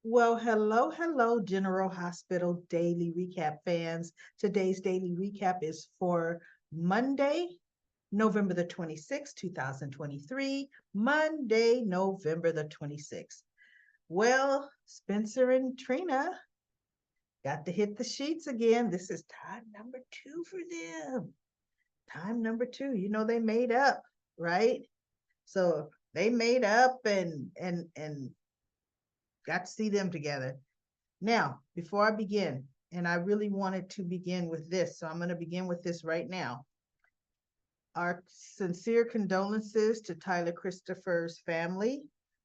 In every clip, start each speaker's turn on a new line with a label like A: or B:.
A: Well, hello, General Hospital Daily Recap fans. Today's daily recap is for Monday, November the 26th, 2023. Monday, November the 26th. Well, Spencer and Trina got to hit the sheets again. This is time number two for them. Time number two. They made up, right? So they made up and got to see them together. Now, before I begin, and I really wanted to begin with this, so I'm going to begin with this right now. Our sincere condolences to Tyler Christopher's family.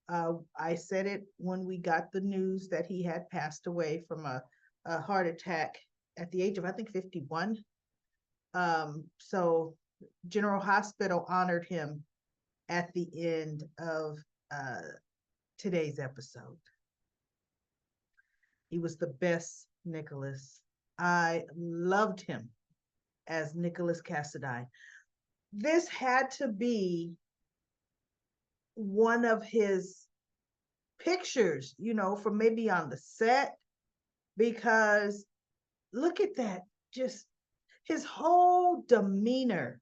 A: I said it when we got the news that he had passed away from a heart attack at the age of, I think, 51. So, General Hospital honored him at the end of uh, today's episode. He was the best Nicholas. I loved him as Nicholas Cassadine. This had to be one of his pictures, from maybe on the set, because look at that. Just his whole demeanor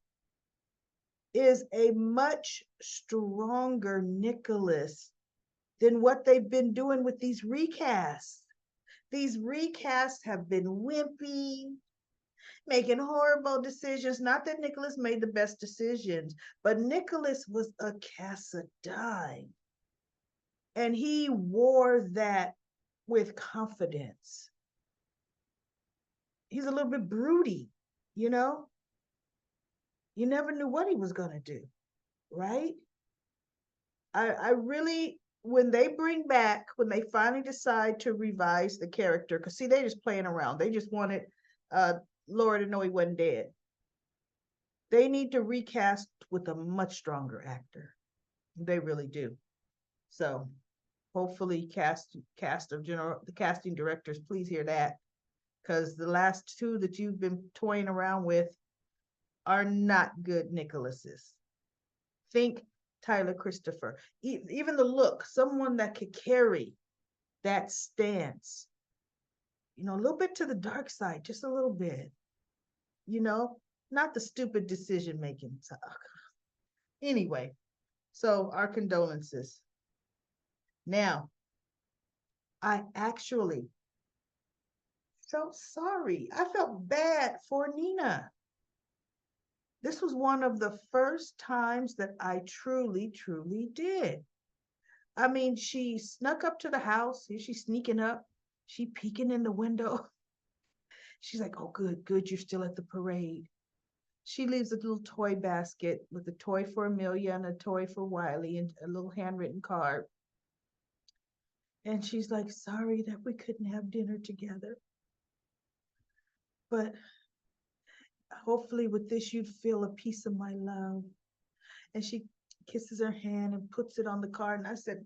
A: is a much stronger Nicholas than what they've been doing with these recasts. These recasts have been wimpy, making horrible decisions. Not that Nicholas made the best decisions, but Nicholas was a Cassadine. And he wore that with confidence. He's a little bit broody, you know? You never knew what he was going to do, right? I really, when they finally decide to revise the character, because see, they just playing around. They just wanted uh, Laura to know he wasn't dead. They need to recast with a much stronger actor. They really do. So hopefully cast of general the casting directors, please hear that. Because the last two that you've been toying around with are not good Nicholases. Think Tyler Christopher. Even the look, someone that could carry that stance, a little bit to the dark side, just a little bit, you know, not the stupid decision making. Anyway, so our condolences. Now, I actually felt sorry. I felt bad for Nina. This was one of the first times that I truly, truly did. I mean, she snuck up to the house. Here she's sneaking up. She peeking in the window. She's like, oh, good, good, you're still at the parade. She leaves a little toy basket with a toy for Amelia and a toy for Wiley and a little handwritten card. And she's like, sorry that we couldn't have dinner together. But hopefully with this you'd feel a piece of my love. And she kisses her hand and puts it on the card. And I said,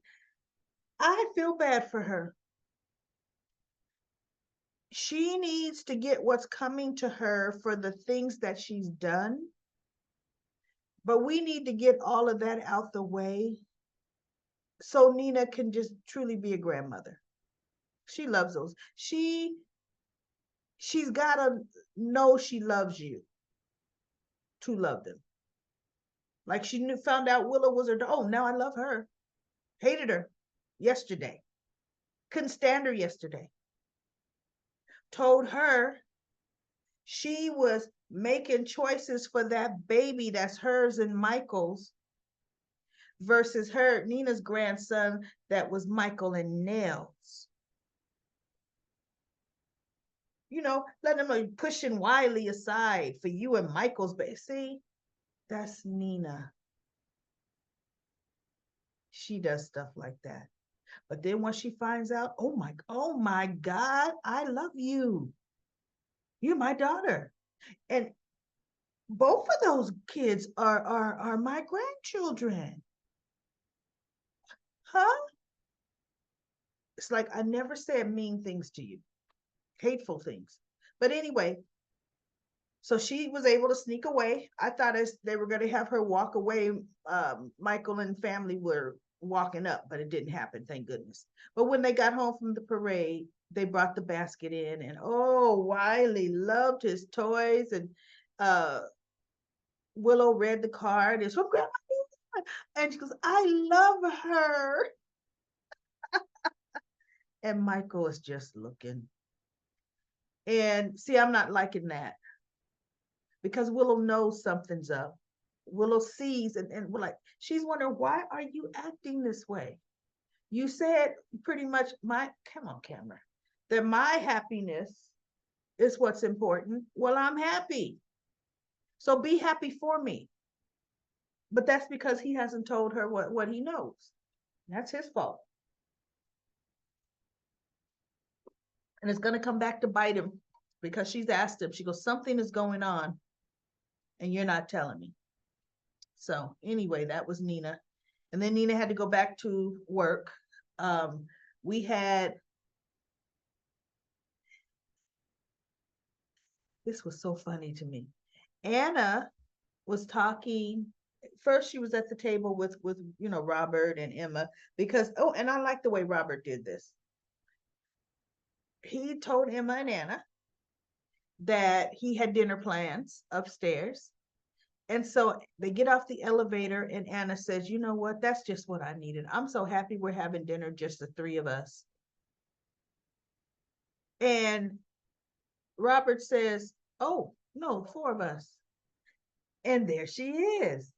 A: I feel bad for her. She needs to get what's coming to her for the things that she's done. But we need to get all of that out the way so Nina can just truly be a grandmother. She loves those. She's gotta know she loves you to love them. Like she found out Willow was her. Oh, now I love her. Hated her yesterday. Couldn't stand her yesterday. Told her she was making choices for that baby that's hers and Michael's versus her, Nina's grandson, that was Michael and Nell's. Letting them pushing Wiley aside for you and Michael's baby. See, that's Nina. She does stuff like that. But then once she finds out, oh my God, I love you. You're my daughter. And both of those kids are my grandchildren. Huh? It's like I never said mean things to you, hateful things. But anyway, so she was able to sneak away. I thought as they were going to have her walk away. Michael and family were walking up, but it didn't happen, thank goodness. But when they got home from the parade, they brought the basket in, and oh, Wiley loved his toys, and uh, Willow read the card. It's from Grandma, and she goes, "I love her." And Michael is just looking. And see, I'm not liking that because Willow knows something's up. Willow sees, and we're like, she's wondering, why are you acting this way? You said pretty much, come on, camera, that my happiness is what's important. Well, I'm happy. So be happy for me. But that's because he hasn't told her what he knows. That's his fault. And it's going to come back to bite him because she's asked him, she goes, something is going on and you're not telling me. So anyway, that was Nina. And then Nina had to go back to work. We had, this was so funny to me. Anna was talking. First, she was at the table with Robert and Emma because and I like the way Robert did this. He told Emma and Anna that he had dinner plans upstairs. And so they get off the elevator, and Anna says, "You know what? That's just what I needed. I'm so happy we're having dinner, just the three of us." And Robert says, "Oh, no, four of us." And there she is.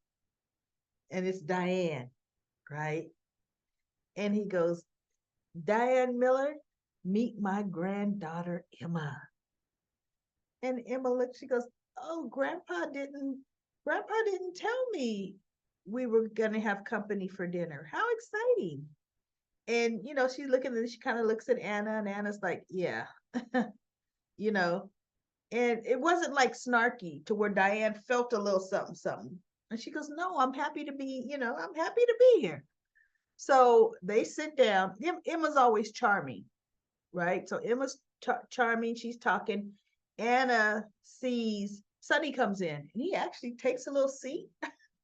A: And it's Diane, right? And he goes, "Diane Miller, meet my granddaughter, Emma." And Emma looks, she goes, "Oh, Grandpa didn't tell me we were going to have company for dinner. How exciting." And, she's looking and she kind of looks at Anna, and Anna's like, "Yeah," you know, and it wasn't like snarky to where Diane felt a little something, something. And she goes, "No, I'm happy to be, I'm happy to be here." So they sit down. Emma's always charming, right? So Emma's charming. She's talking. Anna sees Sonny comes in, and he actually takes a little seat.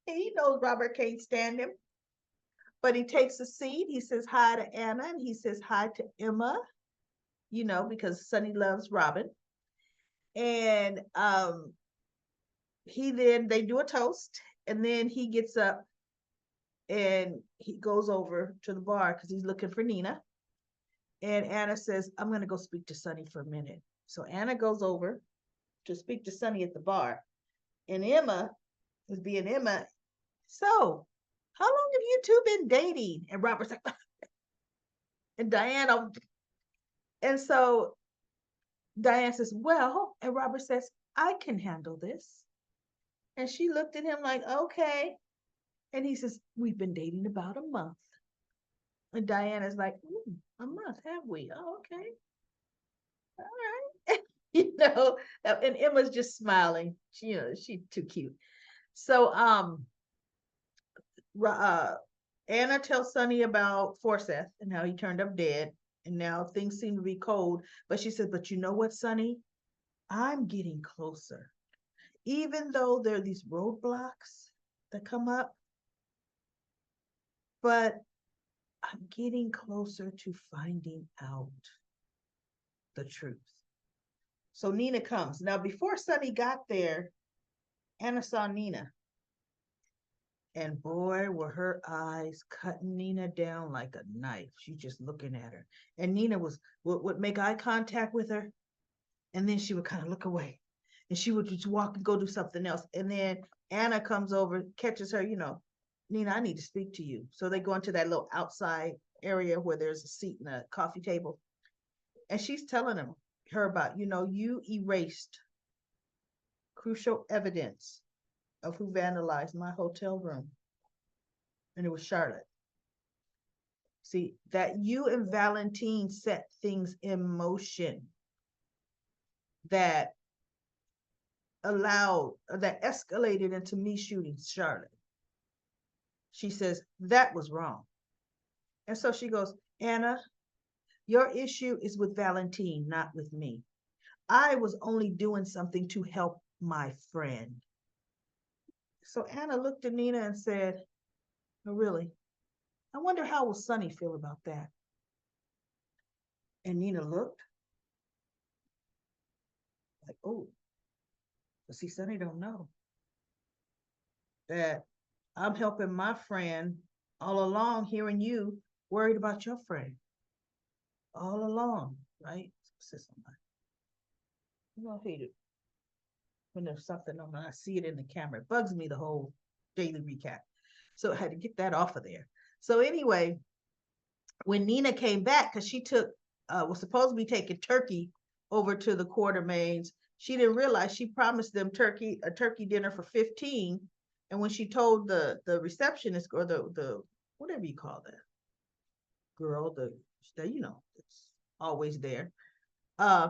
A: He knows Robert can't stand him, but he takes a seat. He says hi to Anna, and he says hi to Emma, because Sonny loves Robin. And they do a toast, and then he gets up and he goes over to the bar because he's looking for Nina. And Anna says, "I'm going to go speak to Sonny for a minute." So Anna goes over to speak to Sonny at the bar. And Emma was being Emma. "So, how long have you two been dating?" And Robert's like, and Diane, and so Diane says, "Well," and Robert says, "I can handle this." And she looked at him like, "Okay." And he says, "We've been dating about a month." And Diane is like, "A month, have we? Oh, okay. All right." And Emma's just smiling. She's too cute. So Anna tells Sonny about Forsyth and how he turned up dead, and now things seem to be cold. But she said, "But you know what, Sonny? I'm getting closer. Even though there are these roadblocks that come up, but I'm getting closer to finding out the truth." So Nina comes. Now, before Sonny got there, Anna saw Nina. And boy, were her eyes cutting Nina down like a knife. She's just looking at her. And Nina would make eye contact with her, and then she would kind of look away. And she would just walk and go do something else. And then Anna comes over, catches her, "Nina, I need to speak to you." So they go into that little outside area where there's a seat and a coffee table. And she's telling her about, you erased crucial evidence of who vandalized my hotel room. And it was Charlotte. See, that you and Valentine set things in motion that that escalated into me shooting Charlotte. She says, that was wrong. And so she goes, "Anna, your issue is with Valentine, not with me. I was only doing something to help my friend." So Anna looked at Nina and said, "Oh, really? I wonder how will Sonny feel about that. And Nina looked like, oh, but see, Sonny don't know that I'm helping my friend all along, hearing you worried about your friend all along, right? So somebody, you know, I hate it when there's something on and I see it in the camera. It bugs me the whole daily recap. So I had to get that off of there. So anyway, when Nina came back, because she took was supposed to be taking turkey over to the Quartermains, she didn't realize she promised them a turkey dinner for 15. And when she told the receptionist or the whatever you call that girl, the you know, it's always there.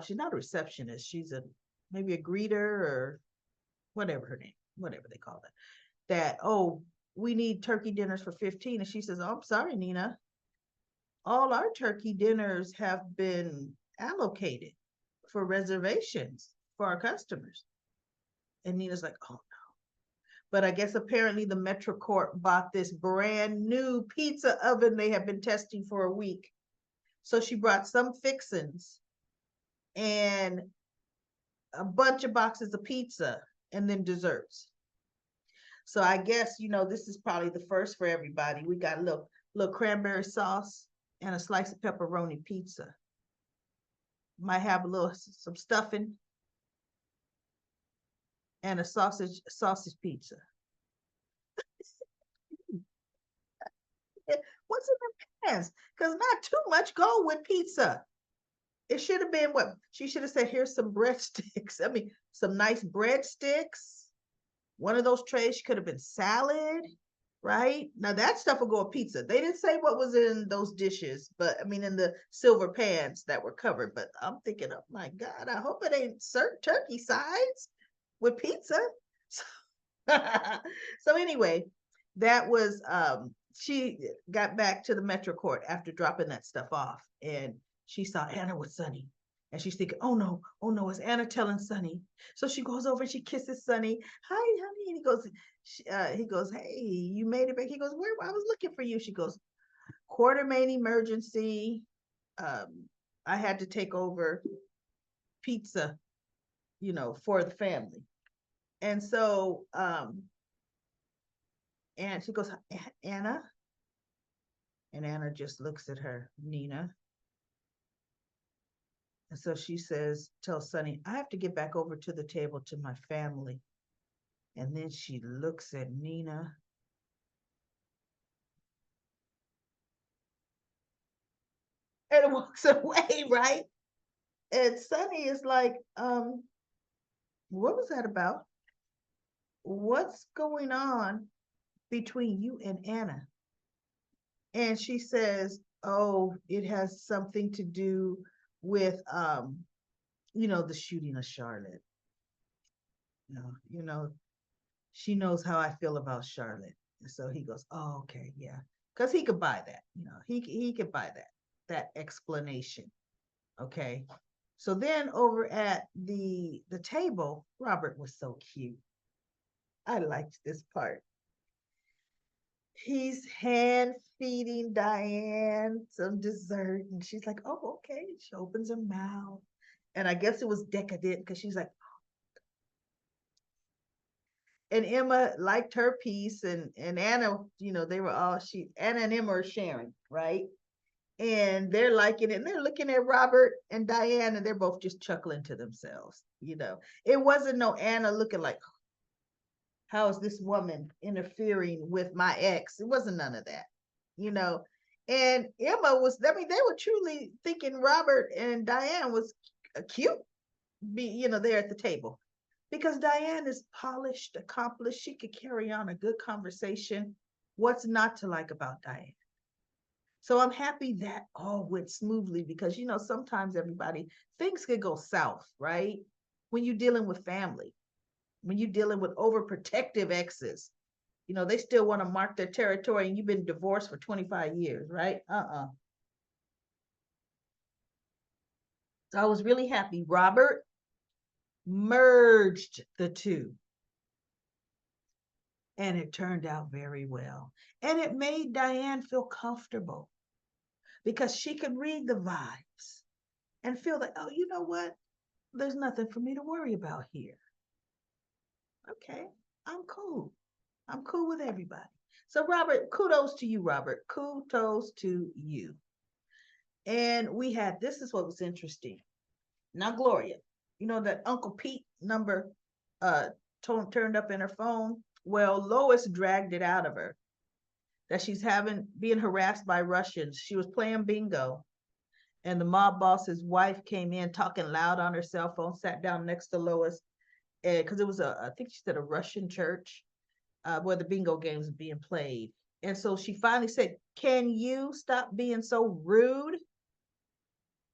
A: She's not a receptionist. She's a maybe a greeter or whatever her name, whatever they call it. That, oh, we need turkey dinners for 15. And she says, oh, I'm sorry, Nina. All our turkey dinners have been allocated for reservations for our customers. And Nina's like, oh no. But I guess apparently the Metro Court bought this brand new pizza oven they have been testing for a week. So she brought some fixins and a bunch of boxes of pizza and then desserts. So I guess, you know, this is probably the first for everybody. We got a little cranberry sauce and a slice of pepperoni pizza. Might have a little some stuffing and a sausage pizza. What's in the pants? Because not too much go with pizza. It should have been what she should have said. Here's some breadsticks. I mean, some nice breadsticks. One of those trays could have been salad, right? Now that stuff will go with pizza. They didn't say what was in those dishes, but I mean in the silver pans that were covered. But I'm thinking, oh my God, I hope it ain't served turkey sides with pizza. So anyway, that was she got back to the Metro Court after dropping that stuff off, and she saw Anna with Sonny. And she's thinking, oh no, is Anna telling Sonny? So she goes over and she kisses Sonny. Hi, honey. And he goes, hey, you made it back. He goes, where? I was looking for you. She goes, Quartermain emergency. I had to take over pizza, you know, for the family. And so, and she goes, Anna. And Anna just looks at her, Nina. And so she says, tell Sonny, I have to get back over to the table to my family. And then she looks at Nina. And walks away, right? And Sonny is like, what was that about? What's going on between you and Anna? And she says, oh, it has something to do with you know, the shooting of Charlotte. You know, she knows how I feel about Charlotte. And so he goes, oh, okay, yeah. Because he could buy that, you know, he could buy that explanation. Okay. So then over at the table, Robert was so cute. I liked this part. He's hand feeding Diane some dessert, and she's like, "Oh, okay." She opens her mouth, and I guess it was decadent because she's like, and Emma liked her piece, and Anna, you know, they were all Anna and Emma are sharing, right? And they're liking it, and they're looking at Robert and Diane, and they're both just chuckling to themselves. You know, it wasn't no Anna looking like, how is this woman interfering with my ex? It wasn't none of that, you know. And Emma was, I mean, they were truly thinking Robert and Diane was cute, you know, there at the table. Because Diane is polished, accomplished. She could carry on a good conversation. What's not to like about Diane? So I'm happy that all went smoothly because, you know, sometimes everybody, things could go south, right? When you're dealing with family, when you're dealing with overprotective exes, you know, they still want to mark their territory and you've been divorced for 25 years, right? So I was really happy. Robert, merged the two. And it turned out very well. And it made Diane feel comfortable because she could read the vibes and feel that, oh, you know what? There's nothing for me to worry about here. Okay, I'm cool. I'm cool with everybody. So, Robert, kudos to you, Robert. Kudos to you. And we had this is what was interesting. Now, Gloria, you know that Uncle Pete number uh turned up in her phone. Well, Lois dragged it out of her that she's having being harassed by Russians. She was playing bingo, and the mob boss's wife came in talking loud on her cell phone, sat down next to Lois, because it was I think she said a Russian church where the bingo games were being played. And so she finally said, "Can you stop being so rude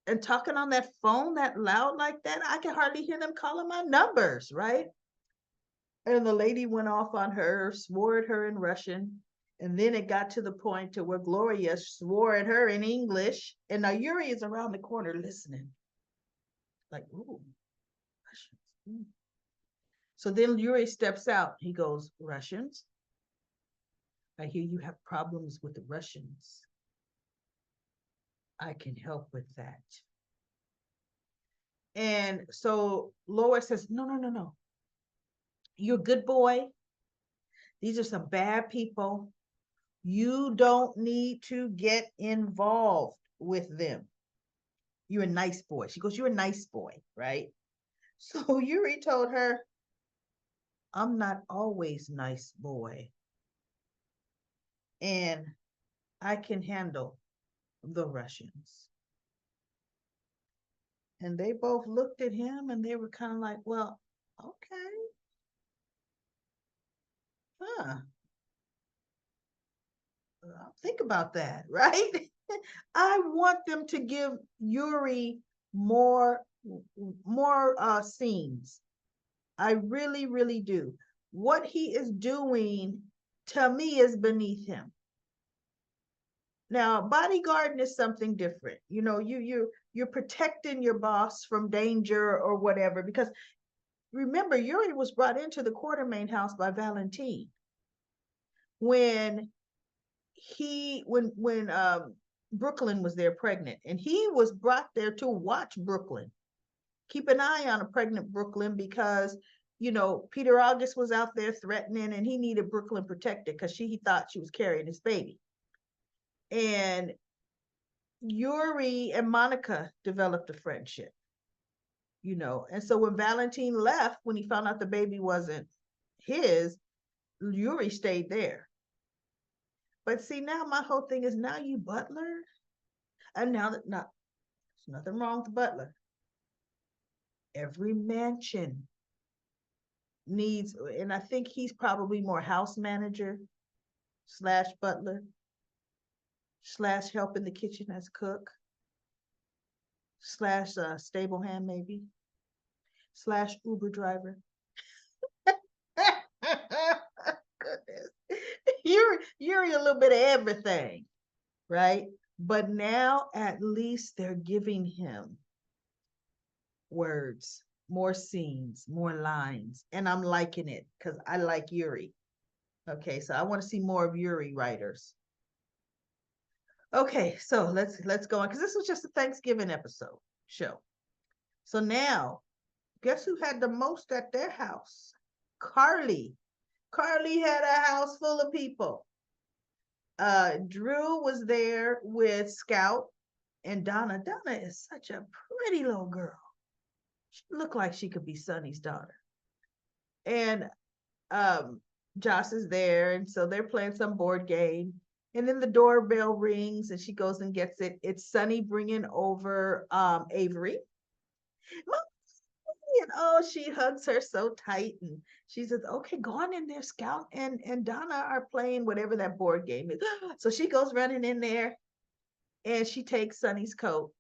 A: and talking on that phone that loud like that? I can hardly hear them calling my numbers, right?" And the lady went off on her, swore at her in Russian. And then it got to the point to where Gloria swore at her in English. And now Yuri is around the corner listening. Like, ooh, Russians. Ooh. So then Yuri steps out. He goes, "Russians? I hear you have problems with the Russians. I can help with that." And so Lois says, "No, no, no, no. You're a good boy. These are some bad people. You don't need to get involved with them. You're a nice boy." She goes, "You're a nice boy, right?" So Yuri told her, "I'm not always nice boy. And I can handle the Russians." And they both looked at him and they were kind of like, well, okay, huh. Think about that, right? I want them to give Yuri more scenes. I really, really do. What he is doing to me is beneath him. Now, bodyguarding is something different. You know, you're protecting your boss from danger or whatever. Because remember, Yuri was brought into the Quartermain house by Valentine when Brooklyn was there pregnant, and he was brought there to watch Brooklyn, keep an eye on a pregnant Brooklyn, because Peter August was out there threatening, and he needed Brooklyn protected because he thought she was carrying his baby. And Yuri and Monica developed a friendship, and so when Valentine left, when he found out the baby wasn't his, Yuri stayed there. But see, now my whole thing is, now you butler, and now that not there's nothing wrong with the butler. Every mansion needs, and I think he's probably more house manager slash butler slash help in the kitchen as cook slash stable hand maybe slash Uber driver. Goodness, you're a little bit of everything, right? But now at least they're giving him words, more scenes, more lines, and I'm liking it because I like Yuri. Okay, so I want to see more of Yuri writers. Okay, so let's go on because this was just a Thanksgiving episode show. So now, guess who had the most at their house? Carly. Carly had a house full of people. Drew was there with Scout and Donna. Donna is such a pretty little girl. She looked like she could be Sonny's daughter. And Josh is there, and so they're playing some board game. And then the doorbell rings, and she goes and gets it. It's Sonny bringing over Avery. And oh, she hugs her so tight, and she says, "Okay, go on in there." Scout and Donna are playing whatever that board game is. So she goes running in there, and she takes Sonny's coat.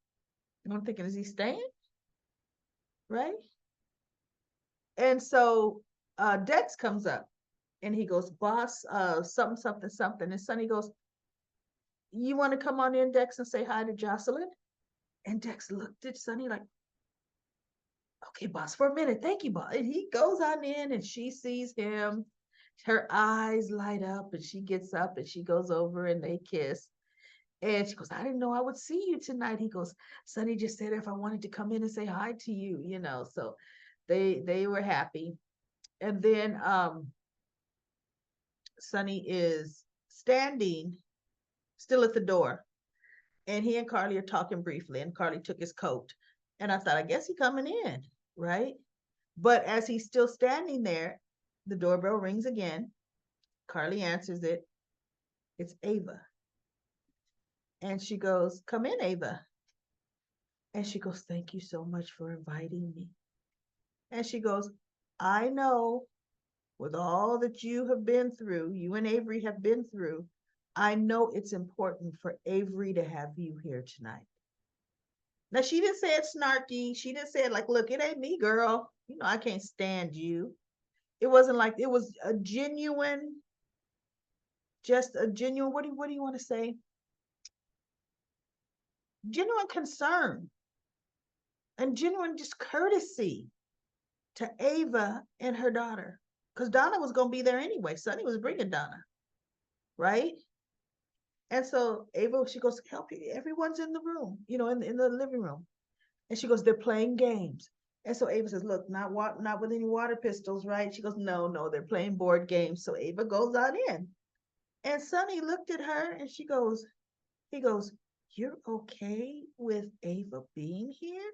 A: And I'm thinking, is he staying? Right? And so Dex comes up, and he goes, "Boss, something, something, something." And Sonny goes, "You want to come on in, Dex, and say hi to Jocelyn?" And Dex looked at Sonny like, "Okay, boss, for a minute. Thank you, boss." And he goes on in, and she sees him. Her eyes light up and she gets up and she goes over and they kiss. And she goes, I didn't know I would see you tonight. He goes, Sonny just said if I wanted to come in and say hi to you, you know. So they were happy. And then Sonny is standing still at the door. And he and Carly are talking briefly. And Carly took his coat. And I thought, I guess he coming in, right? But as he's still standing there, the doorbell rings again. Carly answers it. It's Ava. And she goes, come in, Ava. And she goes, thank you so much for inviting me. And she goes, I know with all that you have been through, you and Avery have been through, I know it's important for Avery to have you here tonight. Now, she didn't say it snarky. She didn't say it like, look, it ain't me, girl. You know, I can't stand you. It wasn't like, it was a genuine, just a genuine, what do you want to say? Genuine concern and genuine just courtesy to Ava and her daughter. Because Donna was going to be there anyway. Sonny was bringing Donna, right? And so Ava, she goes, help you. Everyone's in the room, you know, in the living room. And she goes, they're playing games. And so Ava says, look, not with any water pistols, right? She goes, no, they're playing board games. So Ava goes on in. And Sonny looked at her and he goes, you're okay with Ava being here?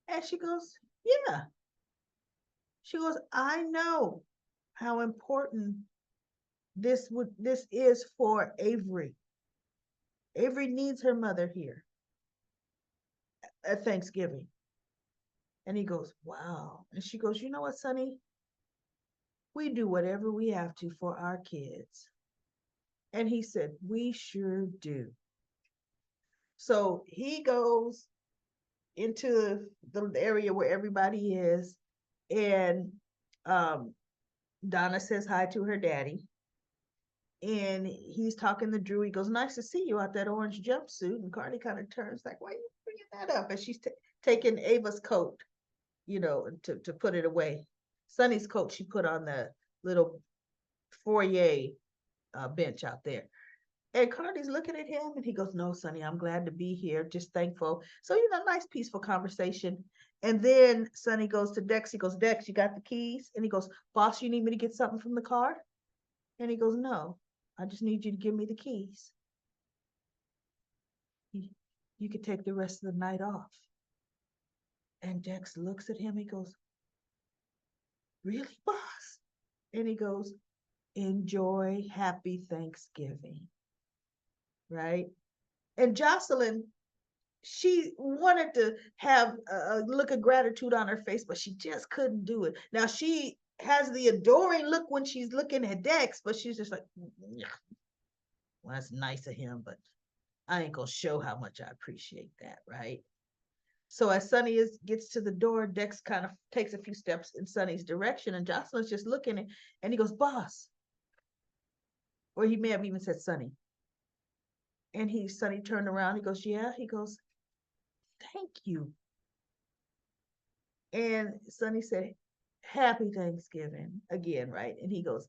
A: And she goes, yeah. She goes, I know how important this is for Avery. Avery needs her mother here at Thanksgiving. And he goes, wow. And she goes, you know what, Sonny? We do whatever we have to for our kids. And he said, we sure do. So he goes into the area where everybody is. And Donna says hi to her daddy. And he's talking to Drew. He goes, nice to see you out that orange jumpsuit. And Carly kind of turns like, why are you bringing that up? And she's taking Ava's coat, you know, to put it away. Sonny's coat she put on the little foyer bench out there. And Carly's looking at him and he goes, no, Sonny, I'm glad to be here. Just thankful. So, you know, nice, peaceful conversation. And then Sonny goes to Dex. He goes, Dex, you got the keys? And he goes, boss, you need me to get something from the car? And he goes, no, I just need you to give me the keys. You could take the rest of the night off. And Dex looks at him. He goes, really, boss? And he goes, enjoy happy Thanksgiving. Right? And Jocelyn, she wanted to have a look of gratitude on her face, but she just couldn't do it. Now she has the adoring look when she's looking at Dex, but she's just like, yeah, well, that's nice of him, but I ain't gonna show how much I appreciate that, right? So as Sonny gets to the door, Dex kind of takes a few steps in Sonny's direction, and Jocelyn's just looking, and he goes, boss. Or he may have even said Sonny. And Sonny turned around, he goes, yeah, he goes, thank you. And Sonny said, happy Thanksgiving again, right? And he goes,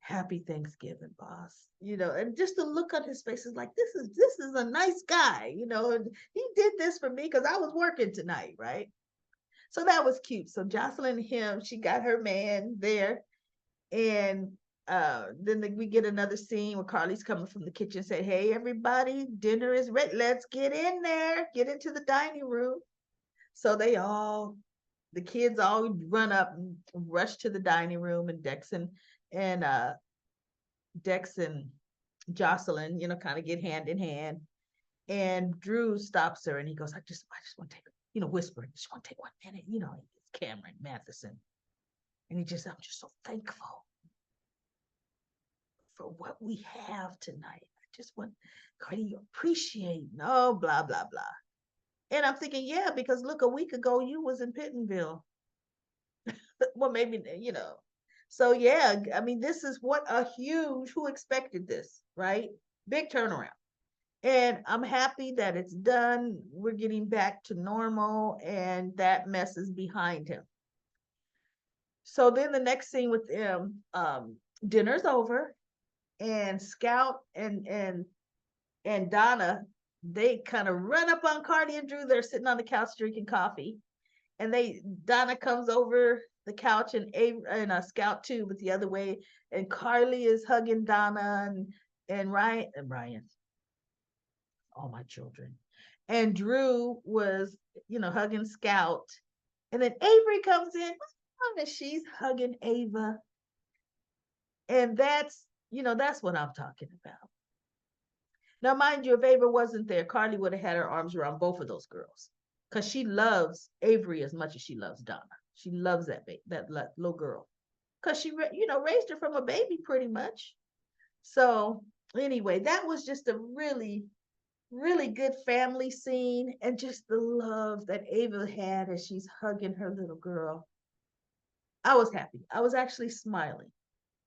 A: happy Thanksgiving, boss. You know, and just the look on his face is like, this is a nice guy, you know, and he did this for me because I was working tonight, right? So that was cute. So Jocelyn and him, she got her man there. And then we get another scene where Carly's coming from the kitchen, say, hey, everybody, dinner is ready. Let's get in there, get into the dining room. So the kids all run up and rush to the dining room, and Dex and Jocelyn, you know, kind of get hand in hand. And Drew stops her and he goes, I just want to take, you know, whispering, just want to take 1 minute, you know, it's Cameron Matheson. And I'm just so thankful for what we have tonight. I just want Cardi appreciate, no, blah, blah, blah. And I'm thinking, yeah, because look, a week ago you was in Pittenville. Well, maybe, you know. So yeah, I mean, this is what a huge, who expected this, right? Big turnaround. And I'm happy that it's done. We're getting back to normal and that mess is behind him. So then the next scene with Dinner's over, and Scout and Donna, they kind of run up on Cardi and Drew. They're sitting on the couch drinking coffee, and Donna comes over the couch, and Scout too, but the other way, and Carly is hugging Donna, and Ryan, all my children, and Drew was hugging Scout, and then Avery comes in, and she's hugging Ava, and that's what I'm talking about. Now, mind you, if Ava wasn't there, Carly would have had her arms around both of those girls because she loves Avery as much as she loves Donna. She loves that little girl because she raised her from a baby pretty much. So anyway, that was just a really really good family scene, and just the love that Ava had as she's hugging her little girl. I was happy. I was actually smiling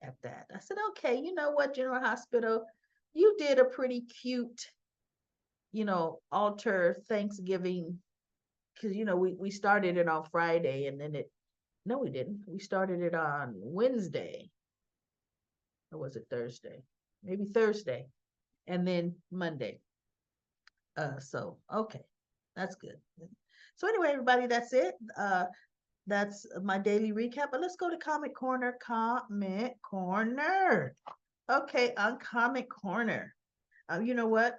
A: at that. I said, okay, you know what, General Hospital, you did a pretty cute altar Thanksgiving, because we started it on Friday, and then no, we didn't. We started it on Wednesday, or was it Thursday? Maybe Thursday, and then Monday. So okay, that's good. So anyway, everybody, that's it. That's my daily recap. But let's go to Comment Corner. Comment Corner. Okay, on Comment Corner. You know what?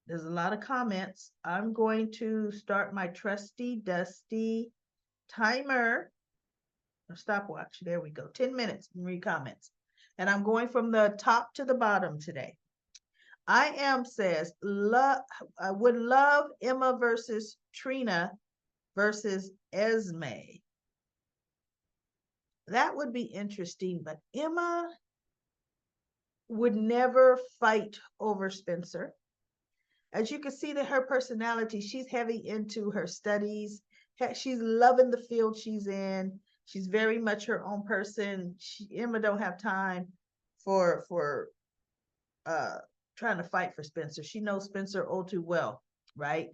A: There's a lot of comments. I'm going to start my trusty, dusty timer. Stopwatch. There we go. 10 minutes. Read comments. And I'm going from the top to the bottom today. I am says, I would love Emma versus Trina versus Esme. That would be interesting, but Emma would never fight over Spencer. As you can see that her personality, she's heavy into her studies. She's loving the field she's in. She's very much her own person. Emma don't have time for trying to fight for Spencer. She knows Spencer all too well, right?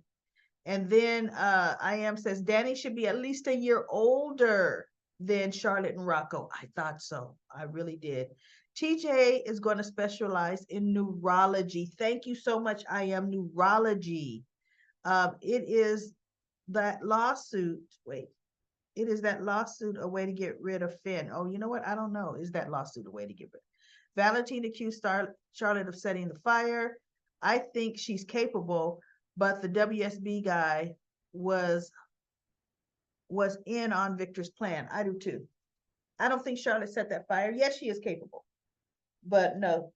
A: And then I am says Danny should be at least a year older than Charlotte and Rocco. I thought so. I really did. TJ is going to specialize in neurology. Thank you so much. I am neurology. It is that lawsuit. Wait, it is that lawsuit a way to get rid of Finn? Oh, you know what? I don't know. Is that lawsuit a way to get rid? Valentine accused Charlotte of setting the fire. I think she's capable, but the WSB guy was in on Victor's plan. I do too. I don't think Charlotte set that fire. Yes, she is capable, but no.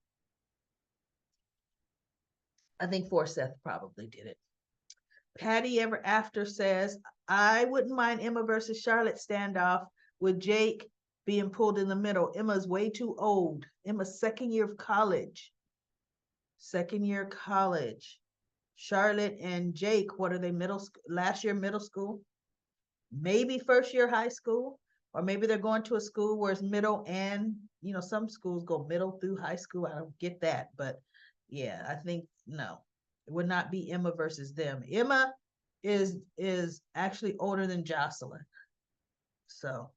A: I think Forsyth probably did it. Patty Ever After says, I wouldn't mind Emma versus Charlotte standoff with Jake being pulled in the middle. Emma's way too old. Emma's second year of college. Second year college. Charlotte and Jake, what are they, last year middle school? Maybe first year high school, or maybe they're going to a school where it's middle and, some schools go middle through high school. I don't get that, but yeah, I think no, it would not be Emma versus them. Emma is actually older than Jocelyn. So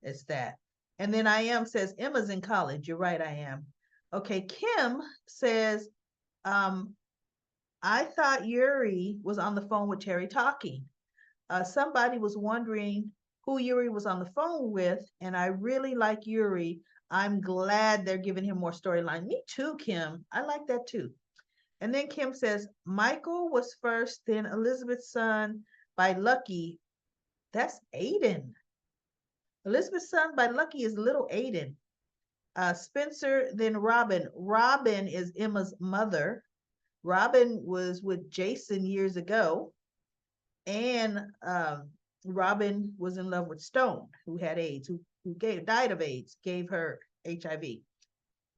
A: it's that. And then I am says Emma's in college. You're right, I am. Okay, Kim says, I thought Yuri was on the phone with Terry talking. Somebody was wondering who Yuri was on the phone with, and I really like Yuri. I'm glad they're giving him more storyline. Me too, Kim. I like that too. And then Kim says, Michael was first, then Elizabeth's son by Lucky. That's Aiden. Elizabeth's son by Lucky is little Aiden. Spencer, then Robin. Robin is Emma's mother. Robin was with Jason years ago. And Robin was in love with Stone, who had AIDS, who died of AIDS, gave her HIV.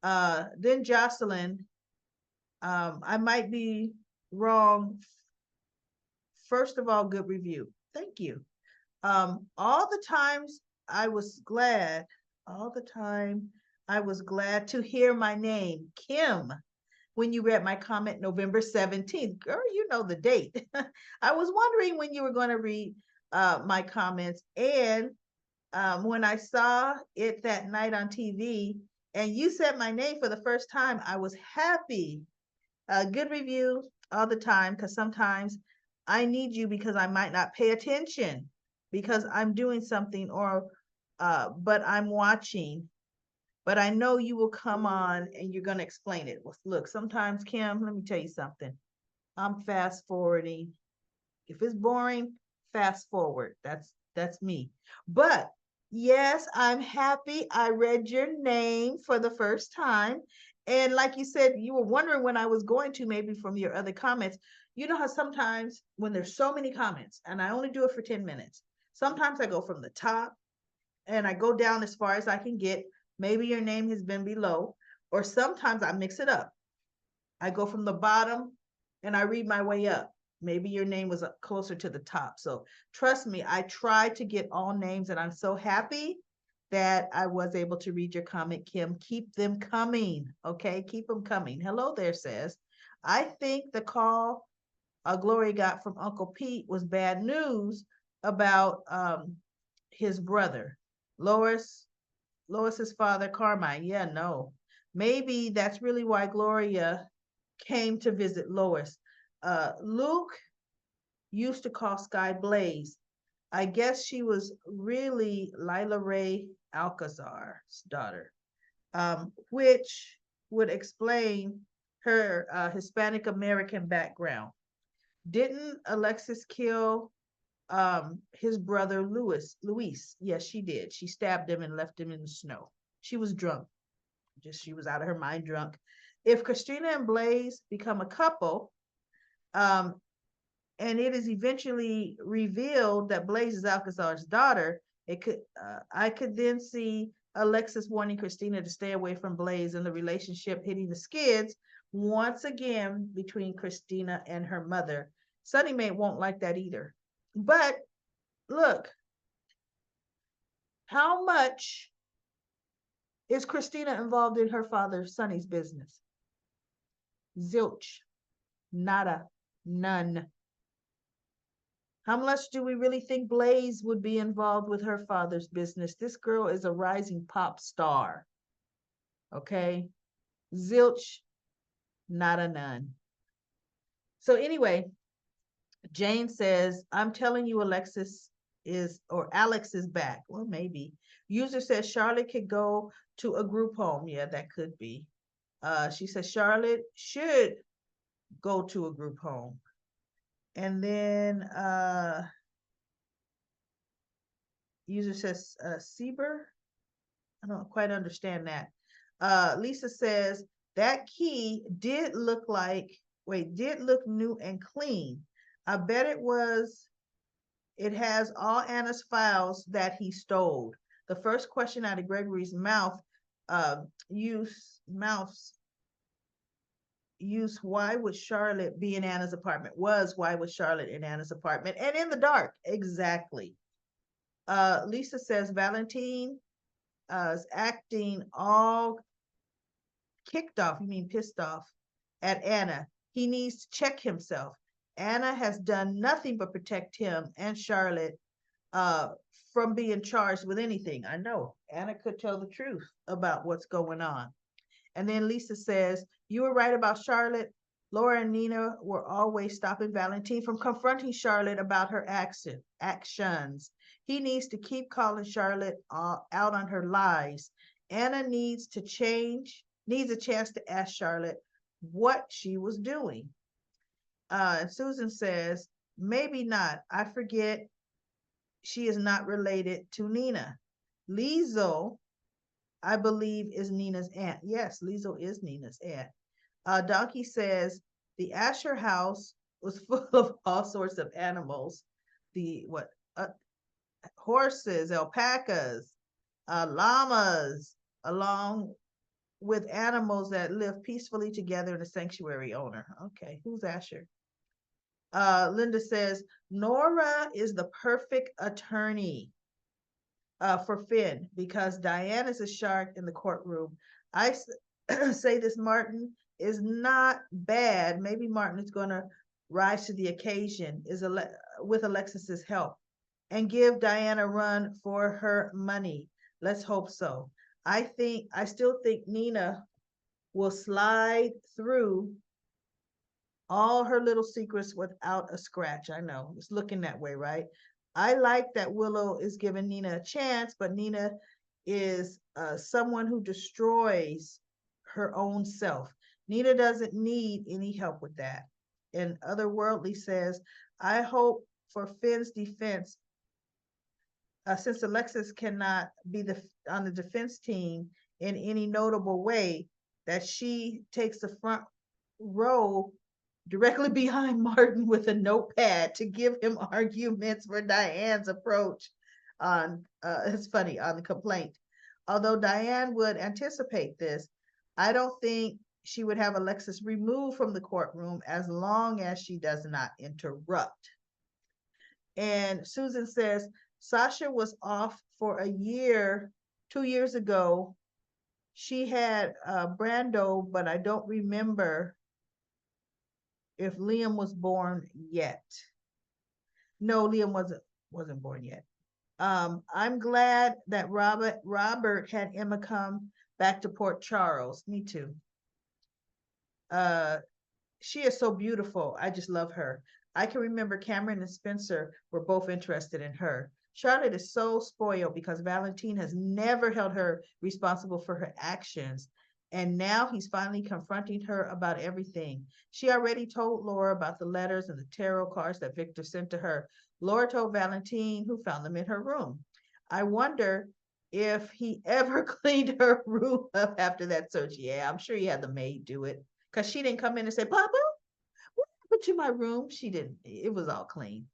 A: Then Jocelyn, I might be wrong. First of all, good review. Thank you. All the times I was glad, all the time I was glad to hear my name, Kim, when you read my comment November 17th. Girl, you know the date. I was wondering when you were going to read my comments. And when I saw it that night on TV, And you said my name for the first time. I was happy. Good review all the time because sometimes I need you because I might not pay attention because I'm doing something or but I'm watching. But I know you will come on and you're going to explain it. Well, look, sometimes, Kim, let me tell you something. I'm fast forwarding. If it's boring, fast forward. That's me. But yes, I'm happy I read your name for the first time. And like you said, you were wondering when I was going to, maybe from your other comments. You know how sometimes when there's so many comments and I only do it for 10 minutes, sometimes I go from the top and I go down as far as I can get. Maybe your name has been below, or sometimes I mix it up. I go from the bottom and I read my way up. Maybe your name was closer to the top. So trust me, I tried to get all names, and I'm so happy that I was able to read your comment, Kim. Keep them coming. Okay, keep them coming. Hello there, says. I think the call Gloria got from Uncle Pete was bad news about his brother, Lois, Lois's father, Carmine. Yeah, no. Maybe that's really why Gloria came to visit Lois. Luke used to call Sky Blaze. I guess she was really Lila Ray Alcazar's daughter, which would explain her Hispanic American background. Didn't Alexis kill his brother Luis? Yes, she did. She stabbed him and left him in the snow. She was drunk. Just she was out of her mind drunk. If Christina and Blaze become a couple, um, and it is eventually revealed that Blaze is Alcazar's daughter, it could I could then see Alexis wanting Christina to stay away from Blaze and the relationship hitting the skids once again between Christina and her mother. Sunnymate won't like that either. But look, how much is Christina involved in her father Sonny's business? Zilch, nada, none. How much do we really think Blaze would be involved with her father's business? This girl is a rising pop star. Okay. Zilch, not a none. So, anyway, Jane says, I'm telling you, Alexis is, or Alex is back. Well, maybe. User says Charlotte could go to a group home. Yeah, that could be. She says Charlotte should go to a group home. And then user says Sieber. I don't quite understand that. Lisa says that key did look like, wait, did look new and clean. I bet it has all Anna's files that he stole. The first question out of Gregory's mouth, why would Charlotte be in Anna's apartment? Was why was Charlotte in Anna's apartment and in the dark? Exactly. Lisa says Valentine is acting all kicked off, you mean pissed off, at Anna. He needs to check himself. Anna has done nothing but protect him and Charlotte uh, from being charged with anything. I know Anna could tell the truth about what's going on. And then Lisa says, you were right about Charlotte. Laura and Nina were always stopping Valentine from confronting Charlotte about her actions. He needs to keep calling Charlotte out on her lies. Anna needs to change, needs a chance to ask Charlotte what she was doing. And Susan says, maybe not. I forget she is not related to Nina. Lizo, I believe, is Nina's aunt. Yes, Lizo is Nina's aunt. Donkey says the Asher house was full of all sorts of animals. The what? Horses, alpacas, llamas, along with animals that live peacefully together in a sanctuary owner. Okay, who's Asher? Linda says Nora is the perfect attorney for Finn because Diane is a shark in the courtroom. I say this Martin is not bad. Maybe Martin is going to rise to the occasion with Alexis's help and give Diane a run for her money. Let's hope so. I still think Nina will slide through all her little secrets without a scratch. I know it's looking that way, right? I like that Willow is giving Nina a chance, but Nina is someone who destroys her own self. Nina doesn't need any help with that. And Otherworldly says, I hope for Finn's defense, since Alexis cannot be on the defense team in any notable way, that she takes the front row directly behind Martin with a notepad to give him arguments for Diane's approach on, it's funny, on the complaint. Although Diane would anticipate this, I don't think she would have Alexis removed from the courtroom as long as she does not interrupt. And Susan says Sasha was off for a year, 2 years ago. She had Brando, but I don't remember if Liam was born yet. No, Liam wasn't born yet. I'm glad that Robert had Emma come back to Port Charles. Me too. Uh, she is so beautiful. I just love her. I can remember Cameron and Spencer were both interested in her. Charlotte is so spoiled because Valentine has never held her responsible for her actions. And now he's finally confronting her about everything. She already told Laura about the letters and the tarot cards that Victor sent to her. Laura told Valentine, who found them in her room. I wonder if he ever cleaned her room up after that search. Yeah, I'm sure he had the maid do it because she didn't come in and say, Papa, what happened to my room? She didn't. It was all clean.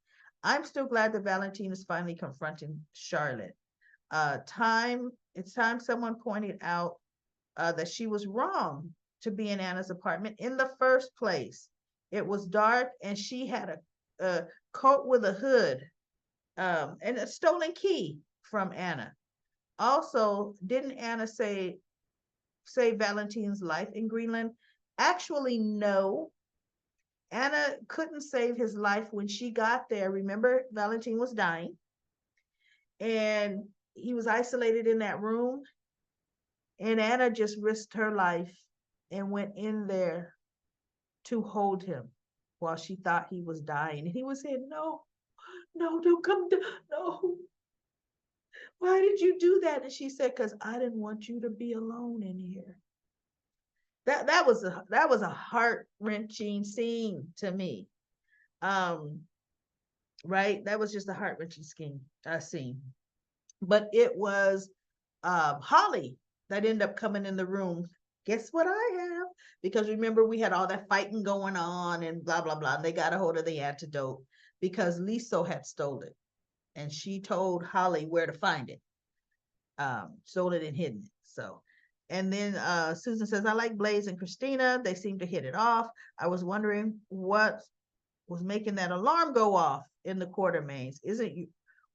A: I'm still glad that Valentine is finally confronting Charlotte. It's time someone pointed out that she was wrong to be in Anna's apartment in the first place. It was dark and she had a coat with a hood, and a stolen key from Anna. Also, didn't Anna save Valentine's life in Greenland? Actually, no. Anna couldn't save his life when she got there. Remember, Valentine was dying and he was isolated in that room. And Anna just risked her life and went in there to hold him while she thought he was dying. And he was saying, no, no, don't come down. No. Why did you do that? And she said, because I didn't want you to be alone in here. That was a heart-wrenching scene to me. Um, right? That was just a heart-wrenching scene. But it was Holly that ended up coming in the room. Guess what I have? Because remember, we had all that fighting going on and blah, blah, blah. And they got a hold of the antidote because Liso had stolen it. And she told Holly where to find it. Stole it and hidden it. So, and then Susan says, I like Blaze and Christina. They seem to hit it off. I was wondering what was making that alarm go off in the Quartermains.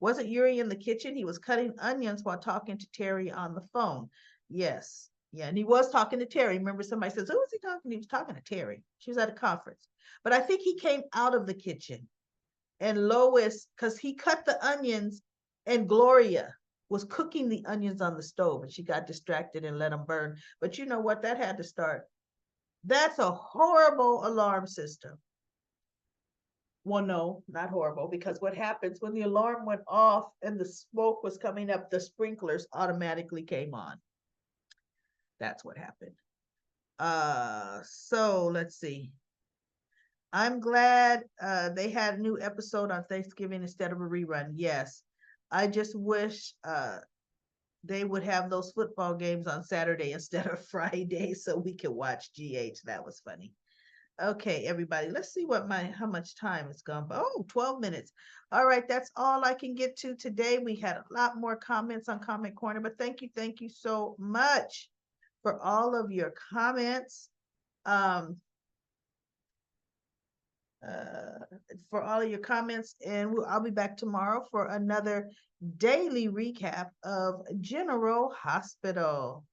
A: Wasn't Yuri in the kitchen? He was cutting onions while talking to Terry on the phone. Yes. Yeah, and he was talking to Terry. Remember, somebody says, who was he talking? He was talking to Terry. She was at a conference. But I think he came out of the kitchen. And Lois, because he cut the onions, and Gloria was cooking the onions on the stove, and she got distracted and let them burn. But you know what? That had to start. That's a horrible alarm system. Well, no, not horrible, because what happens when the alarm went off and the smoke was coming up, the sprinklers automatically came on. That's what happened. So let's see. I'm glad they had a new episode on Thanksgiving instead of a rerun. Yes. I just wish they would have those football games on Saturday instead of Friday so we could watch GH. That was funny. Okay, everybody, let's see how much time it's gone. Oh, 12 minutes. All right, that's all I can get to today. We had a lot more comments on Comment Corner, but thank you so much for all of your comments. For all of your comments, and I'll be back tomorrow for another daily recap of General Hospital.